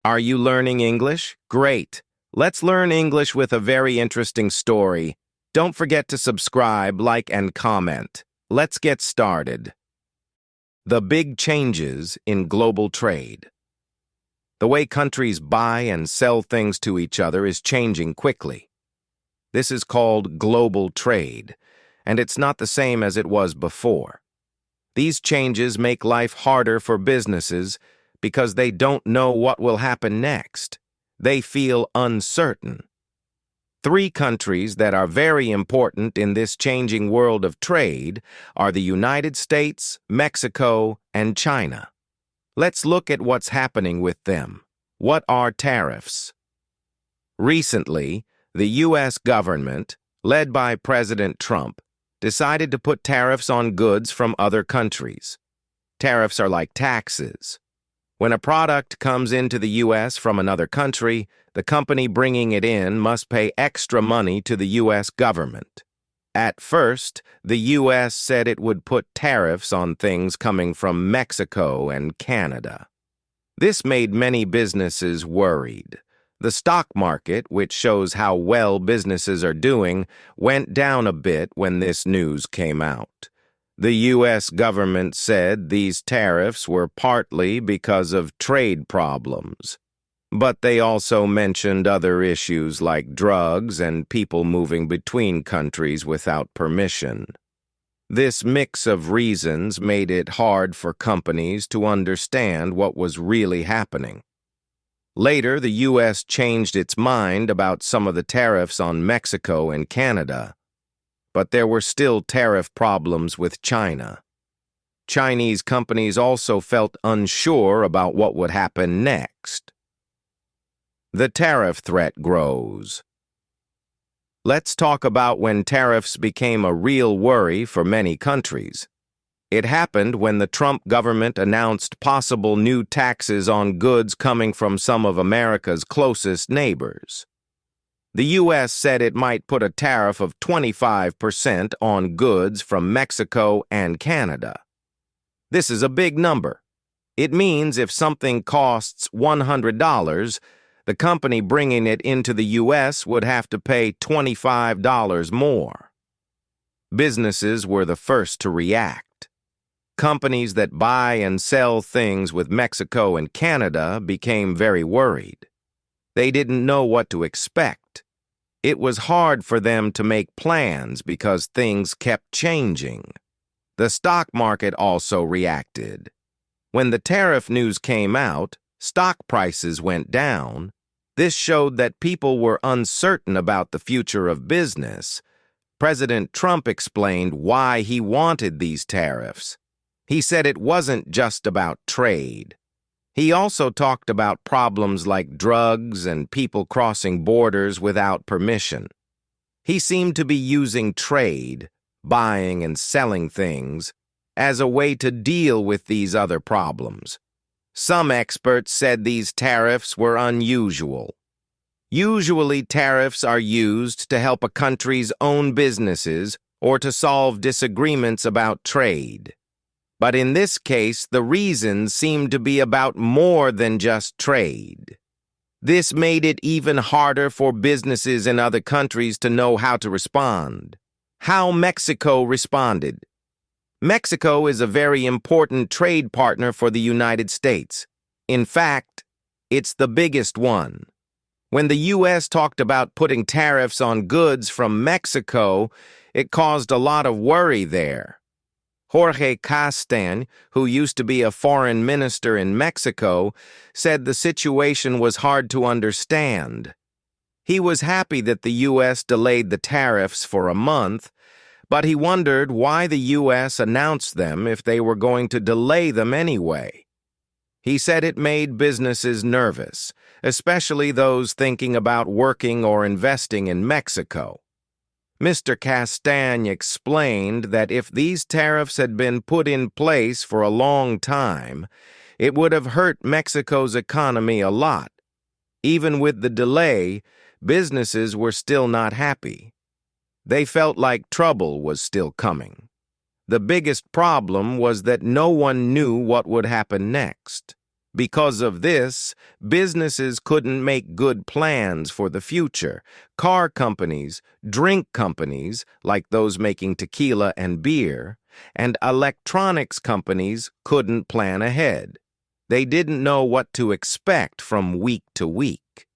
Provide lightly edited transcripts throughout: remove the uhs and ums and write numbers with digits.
Are you learning English? Great. Let's learn English with a very interesting story. Don't forget to subscribe, like, and comment. Let's get started. The big changes in global trade. The way countries buy and sell things to each other is changing quickly. This is called global trade, and it's not the same as it was before. These changes make life harder for businesses because they don't know what will happen next. They feel uncertain. Three countries that are very important in this changing world of trade are the United States, Mexico, and China. Let's look at what's happening with them. What are tariffs? Recently, the U.S. government, led by President Trump, decided to put tariffs on goods from other countries. Tariffs are like taxes. When a product comes into the U.S. from another country, the company bringing it in must pay extra money to the U.S. government. At first, the U.S. said it would put tariffs on things coming from Mexico and Canada. This made many businesses worried. The stock market, which shows how well businesses are doing, went down a bit when this news came out. The U.S. government said these tariffs were partly because of trade problems. But they also mentioned other issues like drugs and people moving between countries without permission. This mix of reasons made it hard for companies to understand what was really happening. Later, the U.S. changed its mind about some of the tariffs on Mexico and Canada. But there were still tariff problems with China. Chinese companies also felt unsure about what would happen next. The tariff threat grows. Let's talk about when tariffs became a real worry for many countries. It happened when the Trump government announced possible new taxes on goods coming from some of America's closest neighbors. The U.S. said it might put a tariff of 25% on goods from Mexico and Canada. This is a big number. It means if something costs $100, the company bringing it into the U.S. would have to pay $25 more. Businesses were the first to react. Companies that buy and sell things with Mexico and Canada became very worried. They didn't know what to expect. It was hard for them to make plans because things kept changing. The stock market also reacted. When the tariff news came out, stock prices went down. This showed that people were uncertain about the future of business. President Trump explained why he wanted these tariffs. He said it wasn't just about trade. He also talked about problems like drugs and people crossing borders without permission. He seemed to be using trade, buying and selling things, as a way to deal with these other problems. Some experts said these tariffs were unusual. Usually, tariffs are used to help a country's own businesses or to solve disagreements about trade. But in this case, the reasons seemed to be about more than just trade. This made it even harder for businesses in other countries to know how to respond. How Mexico responded. Mexico is a very important trade partner for the United States. In fact, it's the biggest one. When the U.S. talked about putting tariffs on goods from Mexico, it caused a lot of worry there. Jorge Castañ, who used to be a foreign minister in Mexico, said the situation was hard to understand. He was happy that the U.S. delayed the tariffs for a month, but he wondered why the U.S. announced them if they were going to delay them anyway. He said it made businesses nervous, especially those thinking about working or investing in Mexico. Mr. Castañ explained that if these tariffs had been put in place for a long time, it would have hurt Mexico's economy a lot. Even with the delay, businesses were still not happy. They felt like trouble was still coming. The biggest problem was that no one knew what would happen next. Because of this, businesses couldn't make good plans for the future. Car companies, drink companies, like those making tequila and beer, and electronics companies couldn't plan ahead. They didn't know what to expect from week to week.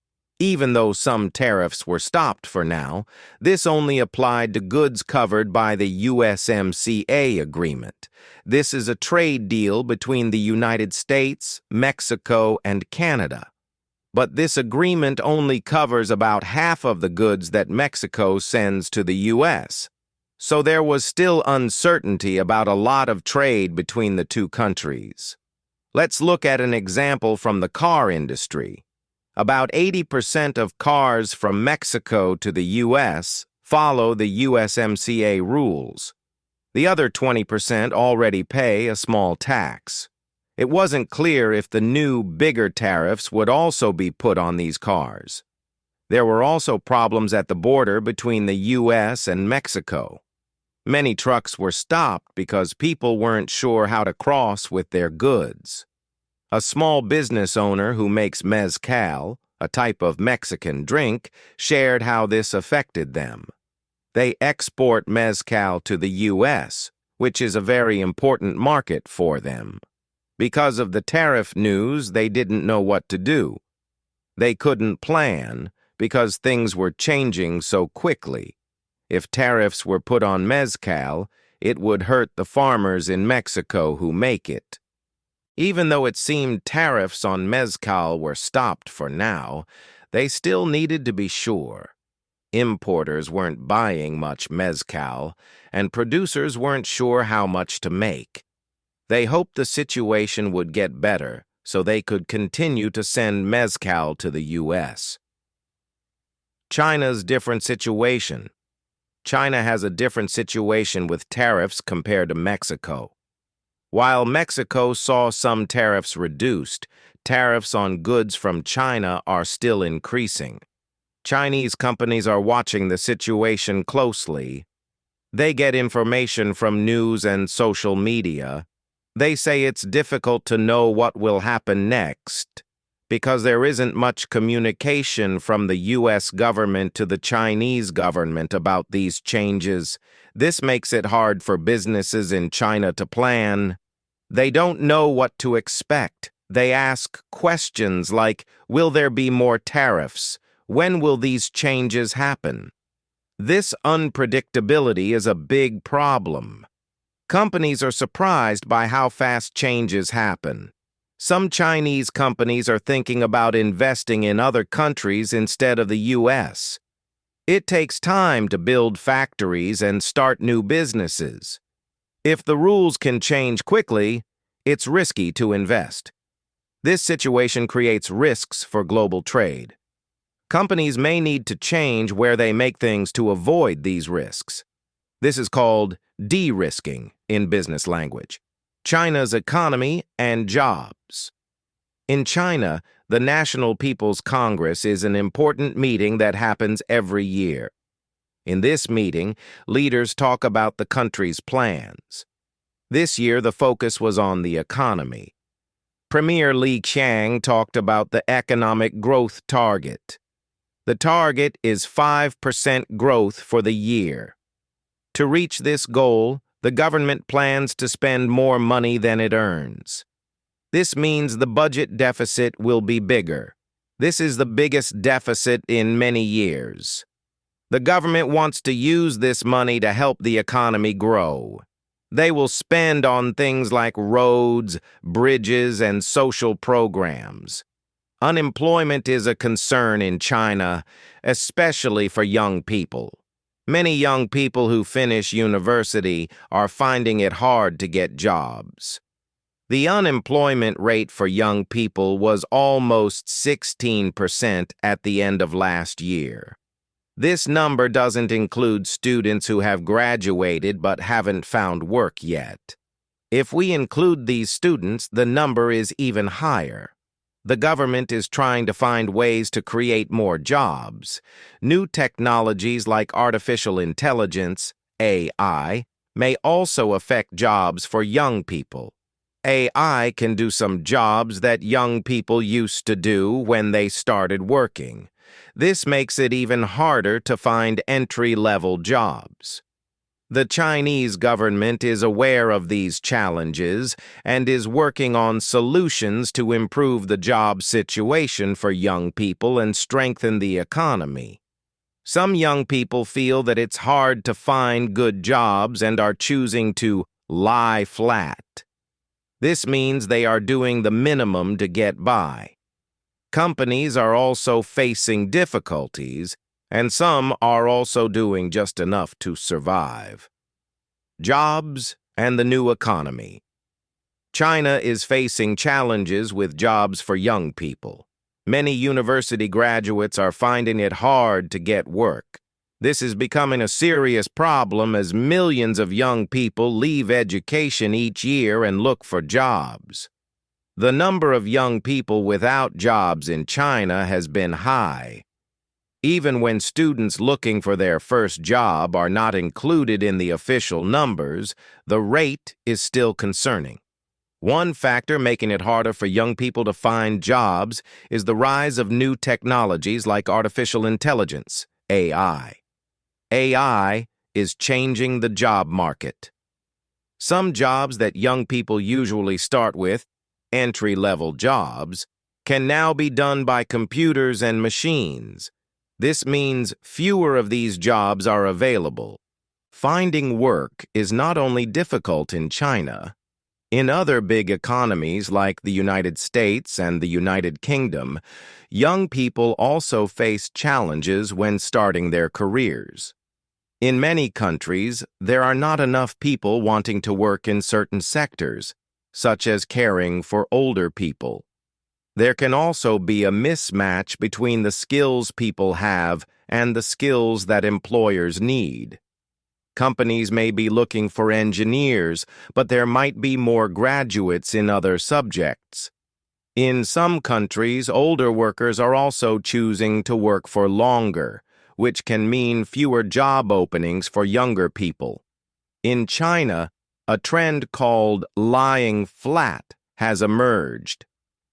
Even though some tariffs were stopped for now, this only applied to goods covered by the USMCA agreement. This is a trade deal between the United States, Mexico, and Canada. But this agreement only covers about half of the goods that Mexico sends to the U.S. So there was still uncertainty about a lot of trade between the two countries. Let's look at an example from the car industry. About 80% of cars from Mexico to the U.S. follow the USMCA rules. The other 20% already pay a small tax. It wasn't clear if the new, bigger tariffs would also be put on these cars. There were also problems at the border between the U.S. and Mexico. Many trucks were stopped because people weren't sure how to cross with their goods. A small business owner who makes mezcal, a type of Mexican drink, shared how this affected them. They export mezcal to the U.S., which is a very important market for them. Because of the tariff news, they didn't know what to do. They couldn't plan because things were changing so quickly. If tariffs were put on mezcal, it would hurt the farmers in Mexico who make it. Even though it seemed tariffs on mezcal were stopped for now, they still needed to be sure. Importers weren't buying much mezcal, and producers weren't sure how much to make. They hoped the situation would get better so they could continue to send mezcal to the U.S. China's different situation. China has a different situation with tariffs compared to Mexico. While Mexico saw some tariffs reduced, tariffs on goods from China are still increasing. Chinese companies are watching the situation closely. They get information from news and social media. They say it's difficult to know what will happen next because there isn't much communication from the U.S. government to the Chinese government about these changes. This makes it hard for businesses in China to plan. They don't know what to expect. They ask questions like, will there be more tariffs? When will these changes happen? This unpredictability is a big problem. Companies are surprised by how fast changes happen. Some Chinese companies are thinking about investing in other countries instead of the U.S. It takes time to build factories and start new businesses. If the rules can change quickly, it's risky to invest. This situation creates risks for global trade. Companies may need to change where they make things to avoid these risks. This is called de-risking in business language. China's economy and jobs. In China, the National People's Congress is an important meeting that happens every year. In this meeting, leaders talk about the country's plans. This year, the focus was on the economy. Premier Li Qiang talked about the economic growth target. The target is 5% growth for the year. To reach this goal, the government plans to spend more money than it earns. This means the budget deficit will be bigger. This is the biggest deficit in many years. The government wants to use this money to help the economy grow. They will spend on things like roads, bridges, and social programs. Unemployment is a concern in China, especially for young people. Many young people who finish university are finding it hard to get jobs. The unemployment rate for young people was almost 16% at the end of last year. This number doesn't include students who have graduated but haven't found work yet. If we include these students, the number is even higher. The government is trying to find ways to create more jobs. New technologies like artificial intelligence, AI, may also affect jobs for young people. AI can do some jobs that young people used to do when they started working. This makes it even harder to find entry-level jobs. The Chinese government is aware of these challenges and is working on solutions to improve the job situation for young people and strengthen the economy. Some young people feel that it's hard to find good jobs and are choosing to lie flat. This means they are doing the minimum to get by. Companies are also facing difficulties, and some are also doing just enough to survive. Jobs and the new economy. China is facing challenges with jobs for young people. Many university graduates are finding it hard to get work. This is becoming a serious problem as millions of young people leave education each year and look for jobs. The number of young people without jobs in China has been high. Even when students looking for their first job are not included in the official numbers, the rate is still concerning. One factor making it harder for young people to find jobs is the rise of new technologies like artificial intelligence, AI. AI is changing the job market. Some jobs that young people usually start with, entry-level jobs, can now be done by computers and machines. This means fewer of these jobs are available. Finding work is not only difficult in China. In other big economies like the United States and the United Kingdom, young people also face challenges when starting their careers. In many countries, there are not enough people wanting to work in certain sectors, such as caring for older people. There can also be a mismatch between the skills people have and the skills that employers need. Companies may be looking for engineers, but there might be more graduates in other subjects. In some countries, older workers are also choosing to work for longer, which can mean fewer job openings for younger people. In China, a trend called lying flat has emerged.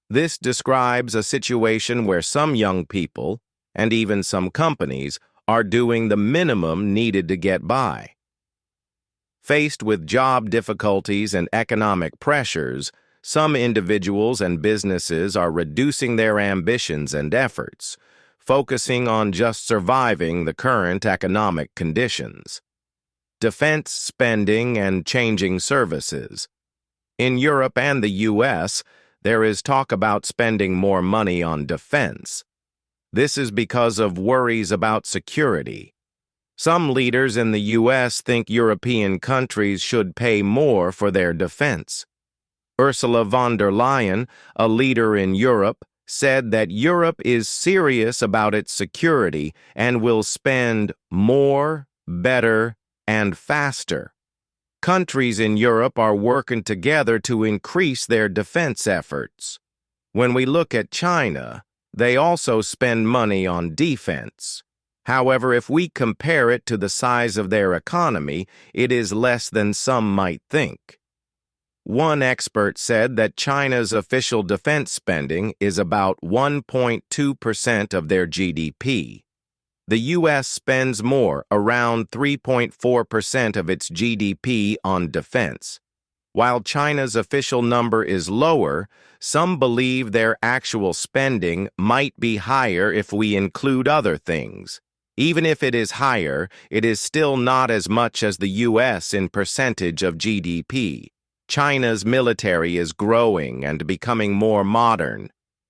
This describes a situation where some young people, and even some companies, are doing the minimum needed to get by. Faced with job difficulties and economic pressures, some individuals and businesses are reducing their ambitions and efforts, focusing on just surviving the current economic conditions. Defense spending and changing services. In Europe and the U.S., there is talk about spending more money on defense. This is because of worries about security. Some leaders in the U.S. think European countries should pay more for their defense. Ursula von der Leyen, a leader in Europe, said that Europe is serious about its security and will spend more, better, and faster. Countries in Europe are working together to increase their defense efforts. When we look at China, they also spend money on defense. However, if we compare it to the size of their economy, it is less than some might think. One expert said that China's official defense spending is about 1.2% of their GDP. The U.S. spends more, around 3.4% of its GDP on defense. While China's official number is lower, some believe their actual spending might be higher if we include other things. Even if it is higher, it is still not as much as the U.S. in percentage of GDP. China's military is growing and becoming more modern.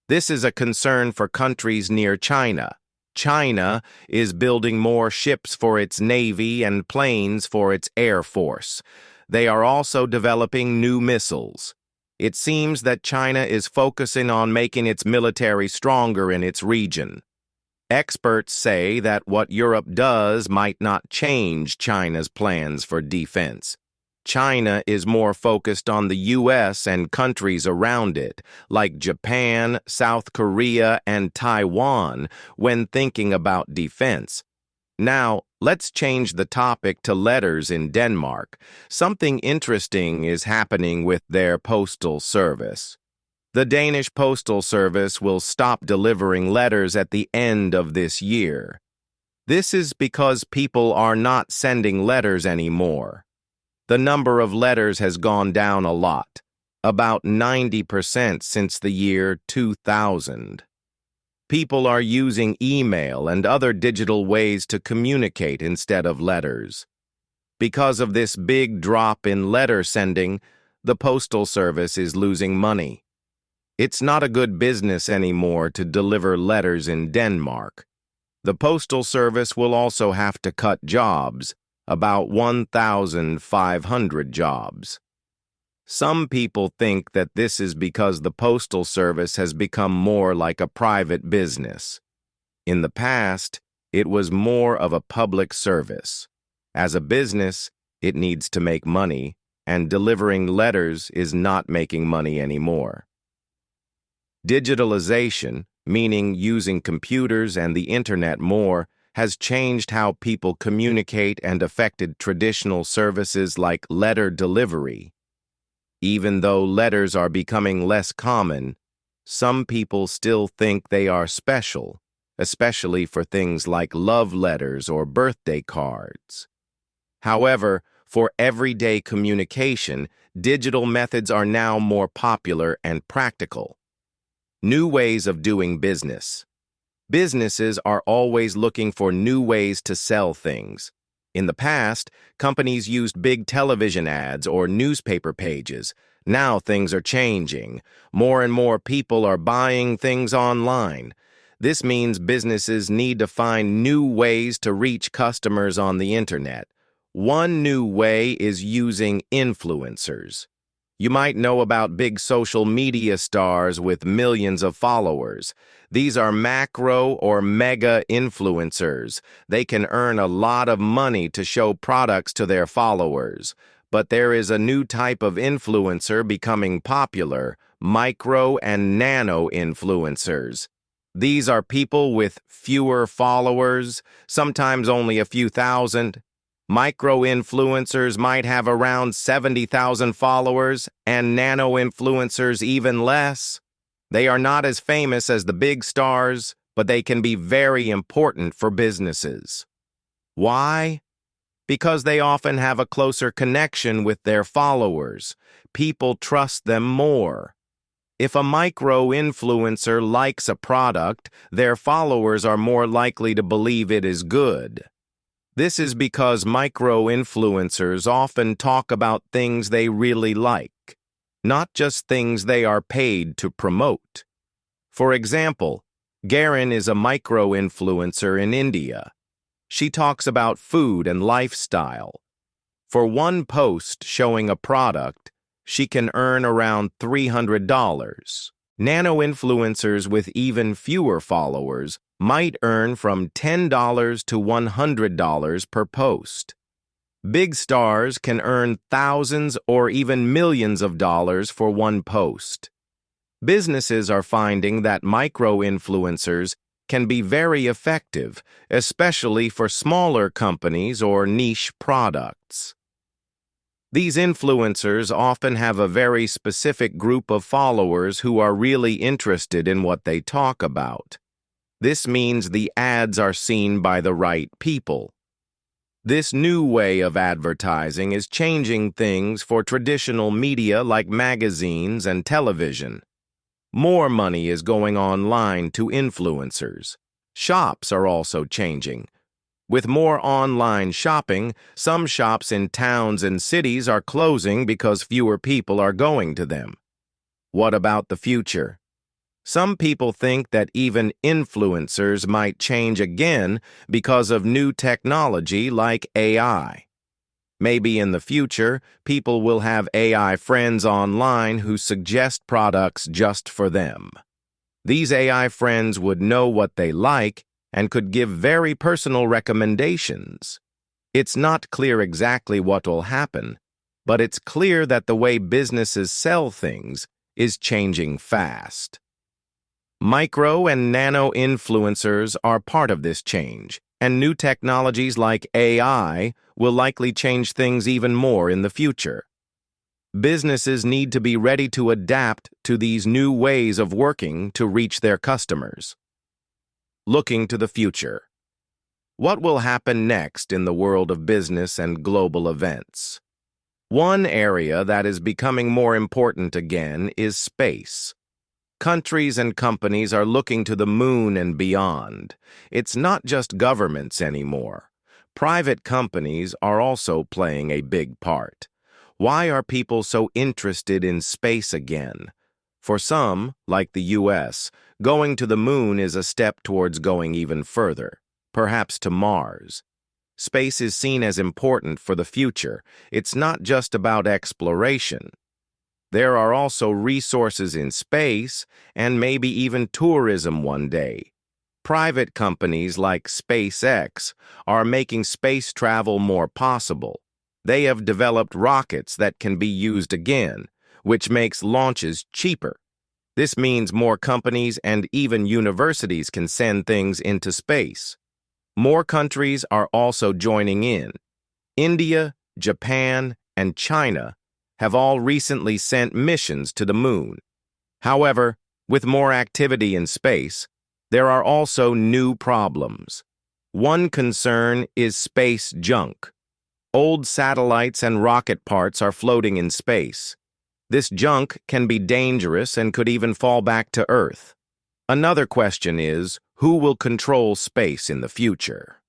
This is a concern for countries near China. China is building more ships for its navy and planes for its air force. They are also developing new missiles. It seems that China is focusing on making its military stronger in its region. Experts say that what Europe does might not change China's plans for defense. China is more focused on the U.S. and countries around it, like Japan, South Korea, and Taiwan, when thinking about defense. Now, Let's change the topic to letters in Denmark. Something interesting is happening with their postal service. The Danish postal service will stop delivering letters at the end of this year. This is because people are not sending letters anymore. The number of letters has gone down a lot, about 90% since the year 2000. People are using email and other digital ways to communicate instead of letters. Because of this big drop in letter sending, the postal service is losing money. It's not a good business anymore to deliver letters in Denmark. The postal service will also have to cut jobs, about 1,500 jobs. Some people think that this is because the postal service has become more like a private business. In the past, it was more of a public service. As a business, it needs to make money, and delivering letters is not making money anymore. Digitalization, meaning using computers and the internet more, has changed how people communicate and affected traditional services like letter delivery. Even though letters are becoming less common, some people still think they are special, especially for things like love letters or birthday cards. However, for everyday communication, digital methods are now more popular and practical. New ways of doing business. Businesses are always looking for new ways to sell things. In the past, companies used big television ads or newspaper pages. Now things are changing. More and more people are buying things online. This means businesses need to find new ways to reach customers on the internet. One new way is using influencers. You might know about big social media stars with millions of followers. These are macro or mega influencers. They can earn a lot of money to show products to their followers. But there is a new type of influencer becoming popular, micro and nano influencers. These are people with fewer followers, sometimes only a few thousand. Micro-influencers might have around 70,000 followers, and nano-influencers even less. They are not as famous as the big stars, but they can be very important for businesses. Why? Because they often have a closer connection with their followers. People trust them more. If a micro-influencer likes a product, their followers are more likely to believe it is good. This is because micro-influencers often talk about things they really like, not just things they are paid to promote. For example, Garin is a micro-influencer in India. She talks about food and lifestyle. For one post showing a product, she can earn around $300. Nano-influencers with even fewer followers might earn from $10 to $100 per post. Big stars can earn thousands or even millions of dollars for one post. Businesses are finding that micro-influencers can be very effective, especially for smaller companies or niche products. These influencers often have a very specific group of followers who are really interested in what they talk about. This means the ads are seen by the right people. This new way of advertising is changing things for traditional media like magazines and television. More money is going online to influencers. Shops are also changing. With more online shopping, some shops in towns and cities are closing because fewer people are going to them. What about the future? Some people think that even influencers might change again because of new technology like AI. Maybe in the future, people will have AI friends online who suggest products just for them. These AI friends would know what they like and could give very personal recommendations. It's not clear exactly what will happen, but it's clear that the way businesses sell things is changing fast. Micro and nano influencers are part of this change. and new technologies like AI will likely change things even more in the future. Businesses need to be ready to adapt to these new ways of working to reach their customers. Looking to the future. What will happen next in the world of business and global events? One area that is becoming more important again is space. Countries and companies are looking to the moon and beyond. It's not just governments anymore. Private companies are also playing a big part. Why are people so interested in space again? For some, like the US, going to the moon is a step towards going even further, perhaps to Mars. Space is seen as important for the future. It's not just about exploration. There are also resources in space and maybe even tourism one day. Private companies like SpaceX are making space travel more possible. They have developed rockets that can be used again, which makes launches cheaper. This means more companies and even universities can send things into space. More countries are also joining in. India, Japan, and China have all recently sent missions to the moon. However, with more activity in space, there are also new problems. One concern is space junk. Old satellites and rocket parts are floating in space. This junk can be dangerous and could even fall back to Earth. Another question is, who will control space in the future?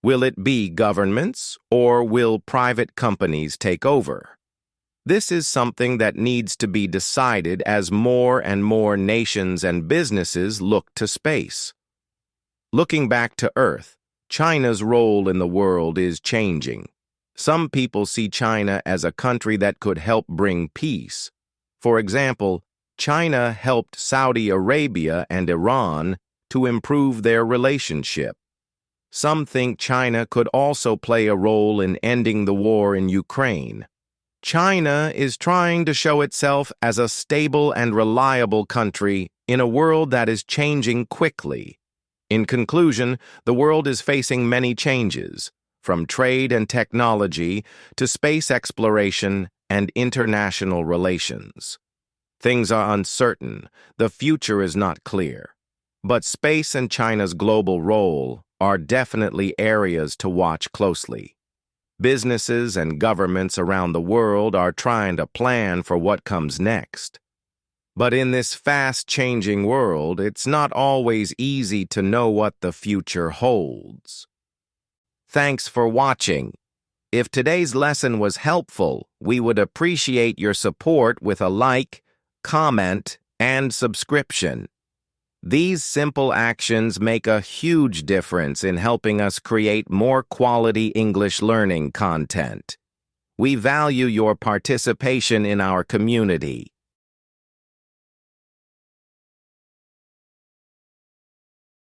Will it be governments, or will private companies take over? This is something that needs to be decided as more and more nations and businesses look to space. Looking back to Earth, China's role in the world is changing. Some people see China as a country that could help bring peace. For example, China helped Saudi Arabia and Iran to improve their relationship. Some think China could also play a role in ending the war in Ukraine. China is trying to show itself as a stable and reliable country in a world that is changing quickly. In conclusion, the world is facing many changes, from trade and technology to space exploration and international relations. Things are uncertain, the future is not clear. But space and China's global role are definitely areas to watch closely. Businesses and governments around the world are trying to plan for what comes next. But in this fast-changing world, it's not always easy to know what the future holds. Thanks for watching. If today's lesson was helpful, we would appreciate your support with a like, comment, and subscription. These simple actions make a huge difference in helping us create more quality English learning content. We value your participation in our community.